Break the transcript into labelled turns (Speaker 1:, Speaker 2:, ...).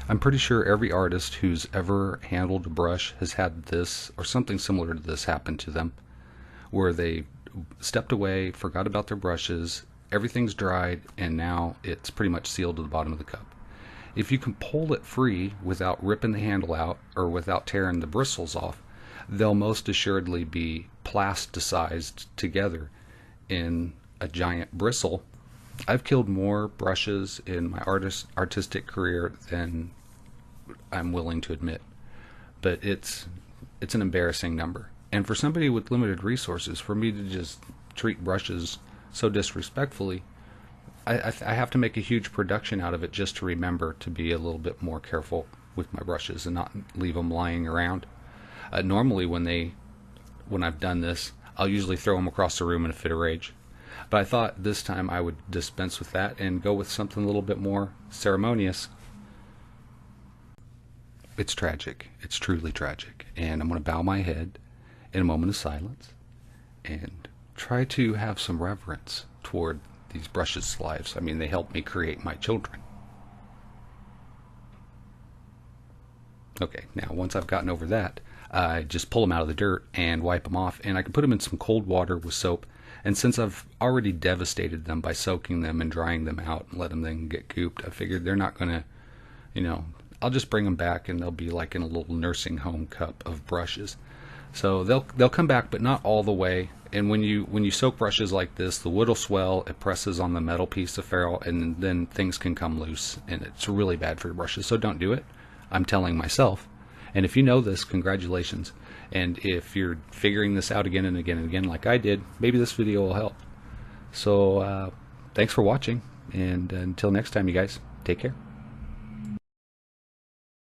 Speaker 1: I'm pretty sure every artist who's ever handled a brush has had this or something similar to this happen to them, where they stepped away, forgot about their brushes, everything's dried, and now it's pretty much sealed to the bottom of the cup. If you can pull it free without ripping the handle out or without tearing the bristles off, they'll most assuredly be plasticized together in a giant bristle. I've killed more brushes in my artistic career than I'm willing to admit, but it's an embarrassing number. And for somebody with limited resources, for me to just treat brushes so disrespectfully, I have to make a huge production out of it just to remember to be a little bit more careful with my brushes and not leave them lying around. Normally when I've done this, I'll usually throw them across the room in a fit of rage. But I thought this time I would dispense with that and go with something a little bit more ceremonious. It's tragic. It's truly tragic. And I'm going to bow my head in a moment of silence and try to have some reverence toward these brushes' lives. I mean, they helped me create my children. Okay, now once I've gotten over that, I just pull them out of the dirt and wipe them off, and I can put them in some cold water with soap. And since I've already devastated them by soaking them and drying them out and letting them get cooped, I figured they're not going to, I'll just bring them back and they'll be like in a little nursing home cup of brushes. So they'll come back, but not all the way. And when you soak brushes like this, the wood will swell, it presses on the metal piece of ferrule, and then things can come loose, and it's really bad for your brushes. So don't do it. I'm telling myself. And if you know this, congratulations. And if you're figuring this out again and again and again like I did, maybe this video will help. So thanks for watching, and until next time, you guys, take care.